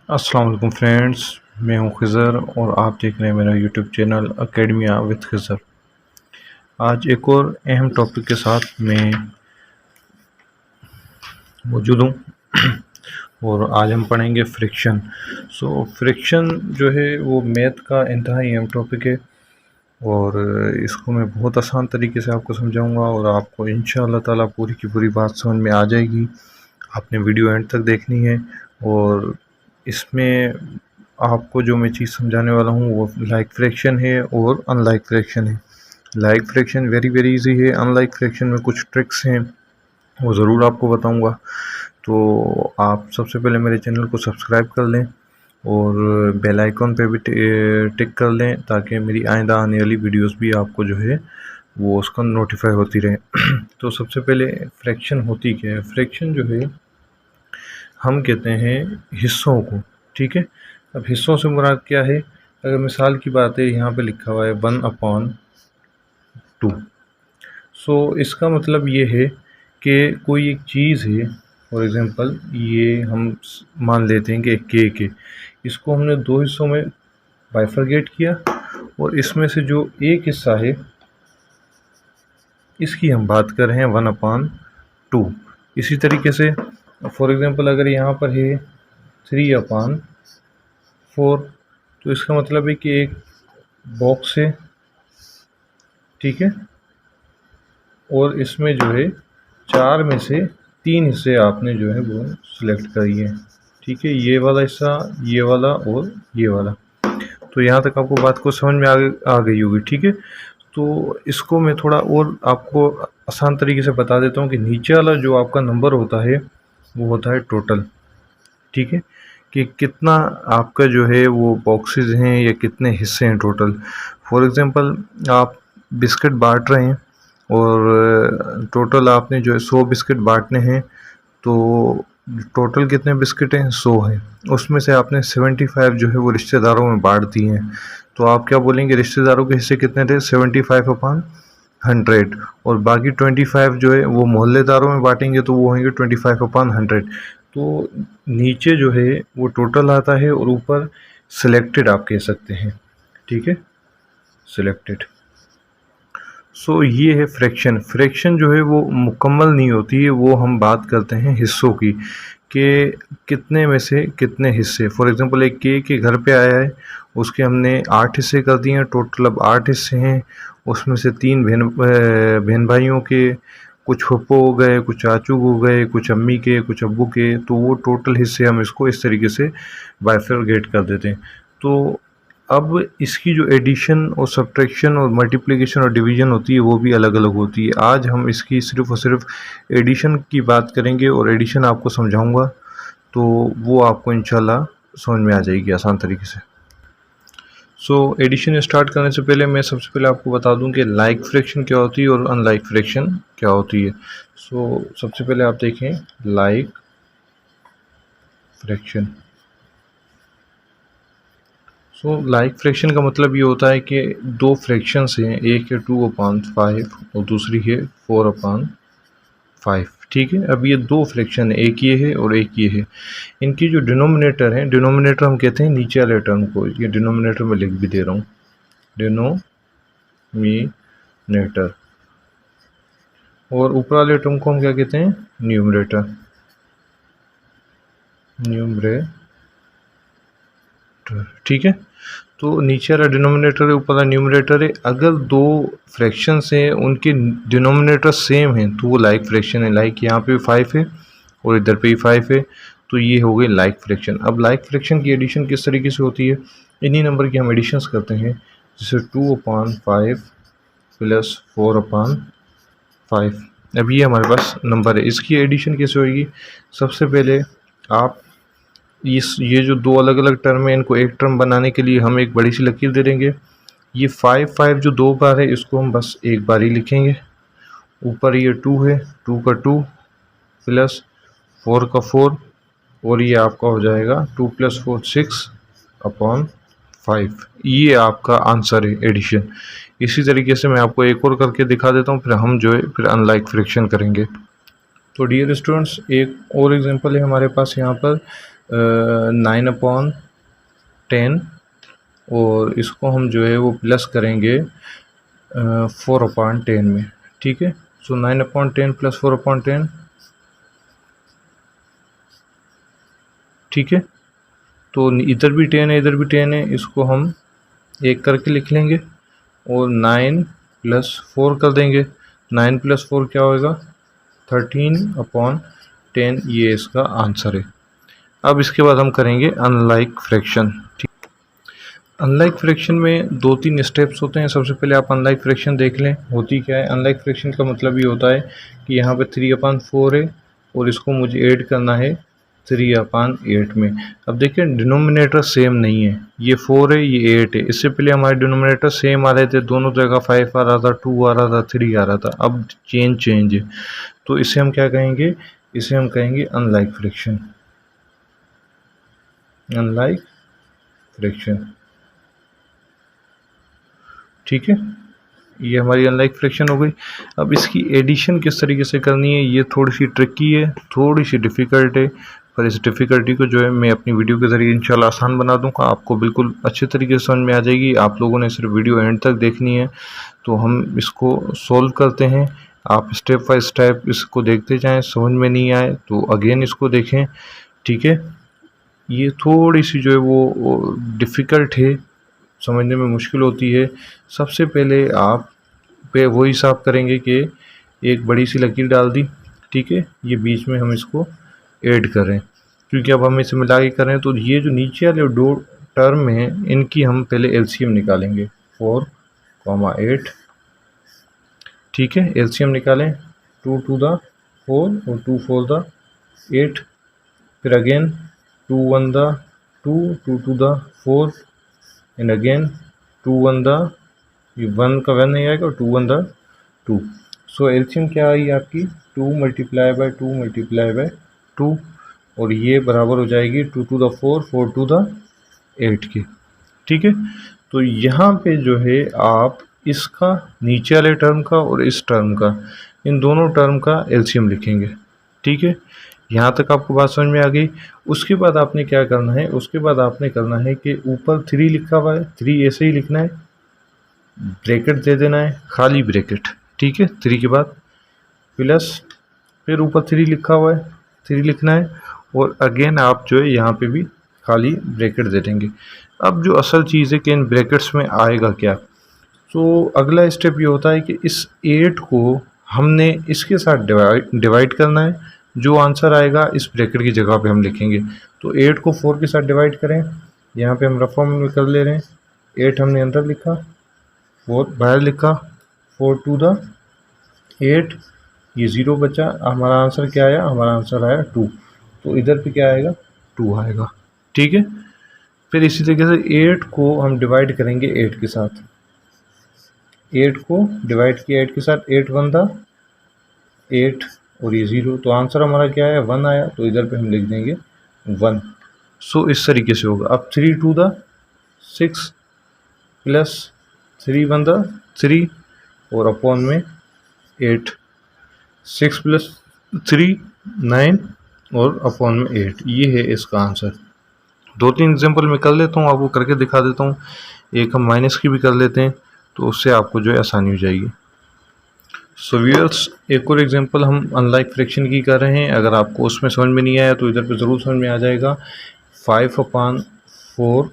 अस्सलाम वालेकुम फ्रेंड्स, मैं हूं खिज़र और आप देख रहे हैं मेरा YouTube channel academia with Khizar. आज एक और अहम टॉपिक के साथ मैं मौजूद हूं और आज हम पढ़ेंगे फ्रिक्शन। फ्रिक्शन जो है वो मैथ का इंतहाई अहम टॉपिक है और इसको मैं बहुत आसान तरीके से आपको समझाऊंगा और आपको इंशाअल्लाह ताला पूरी की पूरी बात समझ में आ जाएगी। आपने वीडियो एंड तक देखनी है और इसमें आपको जो मैं चीज़ समझाने वाला हूँ वो लाइक फ्रैक्शन है और अनलाइक फ्रैक्शन है। लाइक फ्रैक्शन वेरी इजी है, अनलाइक फ्रैक्शन में कुछ ट्रिक्स हैं वो ज़रूर आपको बताऊँगा। तो आप सबसे पहले मेरे चैनल को सब्सक्राइब कर लें और बेल आइकॉन पे भी टिक कर लें ताकि मेरी आइंदा आने वाली वीडियोस भी आपको जो है वो उसका नोटिफाई होती रहे। तो सबसे पहले फ्रैक्शन होती क्या है? फ्रैक्शन जो है हम कहते हैं हिस्सों को, ठीक है। अब हिस्सों से मुराद क्या है? अगर मिसाल की बात है, यहाँ पे लिखा हुआ है 1/2। इसका मतलब ये है कि कोई एक चीज़ है, फॉर एग्ज़ाम्पल ये हम मान लेते हैं कि एक केक है, इसको हमने दो हिस्सों में बाइफरगेट किया और इसमें से जो एक हिस्सा है इसकी हम बात कर रहे हैं 1/2। इसी तरीके से फॉर एग्ज़ाम्पल अगर यहाँ पर है 3/4, तो इसका मतलब है कि एक बॉक्स है, ठीक है, और इसमें जो है 4 में से 3 हिस्से आपने जो है वो सिलेक्ट करी है, ठीक है। ये वाला हिस्सा, ये वाला और ये वाला। तो यहाँ तक आपको बात को समझ में आ गई होगी, ठीक है। तो इसको मैं थोड़ा और आपको आसान तरीके से बता देता हूँ कि नीचे वाला जो आपका नंबर होता है वो होता है टोटल, ठीक है, कि कितना आपका जो है वो बॉक्सेस हैं या कितने हिस्से हैं टोटल। फॉर एग्ज़ाम्पल आप बिस्किट बांट रहे हैं और टोटल आपने जो है 100 बिस्किट बांटने हैं, तो टोटल कितने बिस्किट हैं? 100 हैं। उसमें से आपने 75 जो है वो रिश्तेदारों में बांट दिए हैं। तो आप क्या बोलेंगे, रिश्तेदारों के हिस्से कितने थे? 75/100। और बाकी 25 जो है वो मोहल्लेदारों में बांटेंगे तो वो होंगे 25/100। तो नीचे जो है वो टोटल आता है और ऊपर सिलेक्टेड आप कह सकते हैं, ठीक है, सिलेक्टेड। ये है फ्रैक्शन। फ्रैक्शन जो है वो मुकम्मल नहीं होती है, वो हम बात करते हैं हिस्सों की, कि कितने में से कितने हिस्से। फॉर एग्ज़ाम्पल एक केक के घर पे आया है, उसके हमने 8 हिस्से कर दिए हैं, टोटल अब 8 हिस्से हैं। उसमें से 3 बहन भाइयों के, कुछ फूफो हो गए, कुछ चाचू हो गए, कुछ अम्मी के, कुछ अब्बू के, तो वो टोटल हिस्से हम इसको इस तरीके से बाइफरगेट कर देते हैं। तो अब इसकी जो एडिशन और सब्ट्रैक्शन और मल्टीप्लिकेशन और डिवीज़न होती है वो भी अलग अलग होती है। आज हम इसकी सिर्फ़ और सिर्फ एडिशन की बात करेंगे और एडिशन आपको समझाऊंगा, तो वो आपको इंशाल्लाह समझ में आ जाएगी आसान तरीके से। एडिशन स्टार्ट करने से पहले मैं सबसे पहले आपको बता दूं कि लाइक फ्रैक्शन क्या होती है और अनलाइक फ्रैक्शन क्या होती है। सबसे पहले आप देखें लाइक फ्रैक्शन। लाइक फ्रैक्शन का मतलब ये होता है कि दो फ्रैक्शंस हैं, एक है 2/5 और दूसरी है 4/5, ठीक है। अब ये दो फ्रैक्शन है, एक ये है और एक ये है। इनकी जो डिनोमिनेटर है, डिनोमिनेटर हम कहते हैं नीचे वाले टर्म को, ये डिनोमिनेटर में लिख भी दे रहा हूँ, डिनोमिनेटर, और ऊपर वाले टर्म को हम क्या कहते हैं? न्यूमरेटर, ठीक है। तो नीचे वाला डिनोमिनेटर है, ऊपर वाला न्यूमरेटर है। अगर दो फ्रैक्शंस हैं उनके डिनोमिनेटर सेम हैं तो वो लाइक फ्रैक्शन है। लाइक यहाँ पे 5 है और इधर पे ही 5 है, तो ये हो गई लाइक फ्रैक्शन। अब लाइक फ्रैक्शन की एडिशन किस तरीके से होती है? इन्हीं नंबर की हम एडिशंस करते हैं, जैसे 2/5 प्लस 4/5। अब ये हमारे पास नंबर है, इसकी एडिशन कैसे होगी? सबसे पहले आप ये जो दो अलग अलग टर्म है इनको एक टर्म बनाने के लिए हम एक बड़ी सी लकीर दे देंगे। ये 5 जो दो बार है इसको हम बस एक बार ही लिखेंगे। ऊपर ये 2 है, 2 का 2 प्लस 4 का 4, और ये आपका हो जाएगा 2 + 4 6/5। ये आपका आंसर है एडिशन। इसी तरीके से मैं आपको एक और करके दिखा देता हूँ, फिर हम जो है फिर अनलाइक फ्रैक्शन करेंगे। तो डियर स्टूडेंट्स, एक और एग्जांपल है हमारे पास यहाँ पर 9/10 और इसको हम जो है वो प्लस करेंगे 4/10 में, ठीक है। सो 9/10 प्लस 4/10, ठीक है। तो इधर भी 10 है, इधर भी 10 है, इसको हम एक करके लिख लेंगे और 9 + 4 कर देंगे। 9 + 4 क्या होगा? 13/10, ये इसका आंसर है। अब इसके बाद हम करेंगे अनलाइक फ्रैक्शन, ठीक। अनलाइक फ्रैक्शन में 2-3 स्टेप्स होते हैं। सबसे पहले आप अनलाइक फ्रैक्शन देख लें, होती क्या है। अनलाइक फ्रैक्शन का मतलब ये होता है कि यहाँ पे 3/4 है और इसको मुझे ऐड करना है 3/8 में। अब देखिए डिनोमिनेटर सेम नहीं है, ये 4 है, ये 8 है। इससे पहले हमारे डिनोमिनेटर सेम आ रहे थे, दोनों जगह 5 आ रहा था, 2 आ रहा था, 3 आ रहा था। अब चेंज है, तो इसे हम क्या कहेंगे? इसे हम कहेंगे अनलाइक फ्रैक्शन, अनलाइक फ्रैक्शन, ठीक है। ये हमारी अनलाइक फ्रैक्शन हो गई। अब इसकी एडिशन किस तरीके से करनी है, ये थोड़ी सी ट्रिकी है, थोड़ी सी डिफ़िकल्ट है, पर इस डिफ़िकल्टी को जो है मैं अपनी वीडियो के ज़रिए इंशाल्लाह आसान बना दूंगा। आपको बिल्कुल अच्छे तरीके से समझ में आ जाएगी। आप लोगों ने सिर्फ वीडियो एंड तक देखनी है। तो हम इसको सोल्व करते हैं, आप स्टेप बाय स्टेप इसको देखते जाएँ। समझ में नहीं आए तो अगेन इसको देखें, ठीक है। ये थोड़ी सी जो है वो डिफ़िकल्ट है, समझने में मुश्किल होती है। सबसे पहले आप पे वही हिसाब करेंगे कि एक बड़ी सी लकीर डाल दी, ठीक है। ये बीच में हम इसको ऐड करें, क्योंकि अब हम इसे मिला के करें तो ये जो नीचे वाले 2 टर्म हैं इनकी हम पहले एलसीएम निकालेंगे। 4, 8, ठीक है। एलसीएम निकालें, 2 to the 4 और 2 for the 8। फिर again 2 1 the 2, 2 to the 4 and again 2 1 the, ये 1 का 1 नहीं आएगा और 2 1 the 2। सो एलसीएम क्या आई आपकी? 2 × 2 × 2 और ये बराबर हो जाएगी 2 to the 4, 4 to the 8 की, ठीक है। तो यहाँ पे जो है आप इसका नीचे वाले टर्म का और इस टर्म का, इन दोनों टर्म का एलसीएम लिखेंगे, ठीक है। यहाँ तक आपको बात समझ में आ गई। उसके बाद आपने क्या करना है? उसके बाद आपने करना है कि ऊपर 3 लिखा हुआ है, 3 ऐसे ही लिखना है, ब्रैकेट दे देना है, खाली ब्रैकेट, ठीक है। 3 के बाद प्लस, फिर ऊपर 3 लिखा हुआ है, 3 लिखना है और अगेन आप जो है यहाँ पे भी खाली ब्रैकेट दे देंगे। अब जो असल चीज़ है कि इन ब्रैकेट्स में आएगा क्या, तो अगला स्टेप ये होता है कि इस 8 को हमने इसके साथ डिवाइड करना है। जो आंसर आएगा इस ब्रैकेट की जगह पे हम लिखेंगे। तो 8 को 4 के साथ डिवाइड करें, यहाँ पे हम रफ फॉर्म में कर ले रहे हैं। 8 हमने अंदर लिखा, 4 बाहर लिखा, 4 to the 8, ये 0 बचा। हमारा आंसर क्या आया? हमारा आंसर आया 2। तो इधर पे क्या आएगा? 2 आएगा, ठीक है। फिर इसी तरीके से 8 को हम डिवाइड करेंगे 8 के साथ। 8 को डिवाइड किया 8 के साथ, 8 1 था 8 और ये 0, तो आंसर हमारा क्या आया? 1 आया। तो इधर पे हम लिख देंगे 1। सो इस तरीके से होगा। अब 3 2 the 6 प्लस 3 1 the 3 और अपॉन में 8, 6 + 3 9 और अपॉन में 8, ये है इसका आंसर। 2-3 एग्जांपल मैं कर लेता हूँ, आपको करके दिखा देता हूँ। एक हम माइनस की भी कर लेते हैं, तो उससे आपको जो है आसानी हो जाएगी। सो व्यूअर्स, एक और एग्जांपल हम अनलाइक फ्रैक्शन की कर रहे हैं। अगर आपको उसमें समझ में नहीं आया तो इधर पे ज़रूर समझ में आ जाएगा। 5/4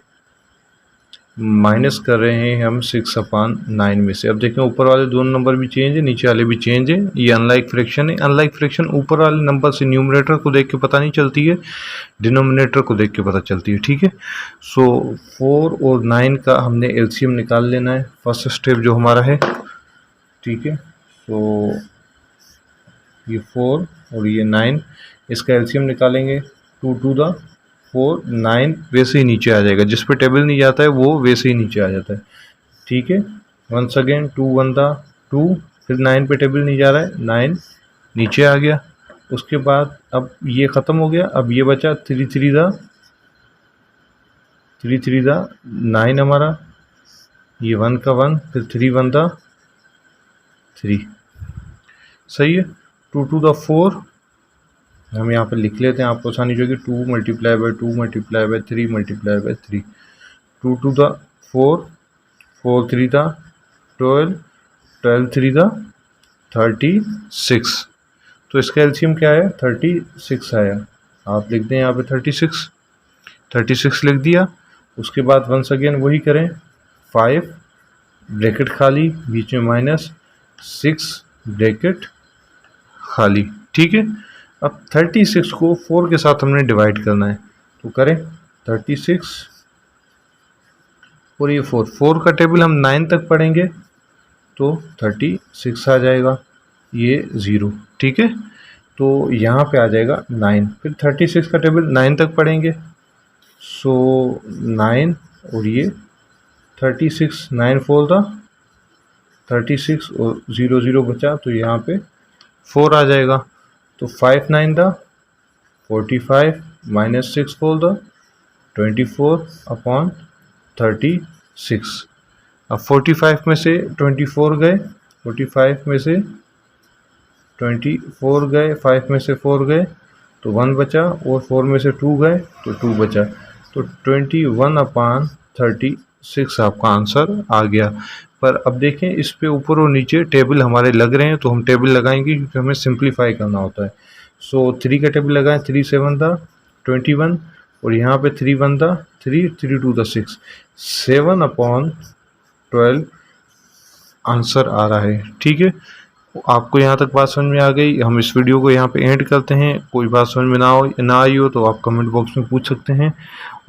माइनस कर रहे हैं हम 6/9 में से। अब देखें ऊपर वाले दोनों नंबर भी चेंज है, नीचे वाले भी चेंज है। ये अनलाइक फ्रैक्शन है। अनलाइक फ्रैक्शन ऊपर वाले नंबर से न्यूमरेटर को देख के पता नहीं चलती है, डिनोमिनेटर को देख के पता चलती है, ठीक है। सो 4 और 9 का हमने एलसीएम निकाल लेना है, फर्स्ट स्टेप जो हमारा है, ठीक है। सो ये 4 और ये 9, इसका एलसीएम निकालेंगे। 2 to the 4, 9 वैसे ही नीचे आ जाएगा, जिस पे टेबल नहीं जाता है वो वैसे ही नीचे आ जाता है, ठीक है। वंस अगेन 2 1 था 2, फिर 9 पे टेबल नहीं जा रहा है, 9 नीचे आ गया। उसके बाद अब ये ख़त्म हो गया, अब ये बचा 3 3 था 9 हमारा, ये 1 का 1, फिर 3 1 था 3, सही है। 2 to the 4 हम यहाँ पे लिख लेते हैं, आपको आसानी जो कि 2 multiply by 2 multiply by 3 multiply by 3, 2 two द 4, 4 3 द 12, 12 3 द 36। तो इसका एलसीएम क्या है? 36 आया। आप लिख दें यहाँ पे 36 लिख दिया। उसके बाद वंस अगेन वही करें, 5 ब्रैकेट खाली, बीच में माइनस, 6 ब्रैकेट खाली। ठीक है, अब 36 को 4 के साथ हमने डिवाइड करना है, तो करें 36 और ये 4 का टेबल हम 9 तक पढ़ेंगे तो 36 आ जाएगा, ये 0। ठीक है, तो यहाँ पे आ जाएगा 9। फिर 36 का टेबल 9 तक पढ़ेंगे, सो 9 और ये 36, 9 4 द 36 और 0 0 बचा, तो यहाँ पे 4 आ जाएगा। तो 5 9 द 45 माइनस 6 4 द 24 अपॉन 36। अब 45 में से 24 गए, 45 में से 24 गए, 5 में से 4 गए तो 1 बचा, और 4 में से 2 गए तो 2 बचा, तो 21 अपान 36 आपका आंसर आ गया। पर अब देखें इस पे ऊपर और नीचे टेबल हमारे लग रहे हैं, तो हम टेबल लगाएंगे क्योंकि हमें सिंप्लीफाई करना होता है। सो 3 का टेबल लगाएं, 3 7 था 21, और यहाँ पे 3 1 था 3, 3 2 था 6, 7 अपॉन 12 आंसर आ रहा है। ठीक है, आपको यहाँ तक बात समझ में आ गई। हम इस वीडियो को यहाँ पे एंड करते हैं। कोई बात समझ में ना आई हो तो आप कमेंट बॉक्स में पूछ सकते हैं,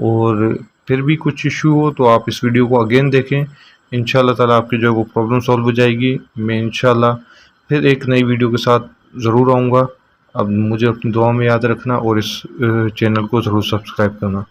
और फिर भी कुछ इशू हो तो आप इस वीडियो को अगेन देखें। इंशाल्लाह ताला आपकी जो है वो प्रॉब्लम सॉल्व हो जाएगी। मैं इंशाल्लाह फिर एक नई वीडियो के साथ ज़रूर आऊँगा। अब मुझे अपनी दुआ में याद रखना और इस चैनल को ज़रूर सब्सक्राइब करना।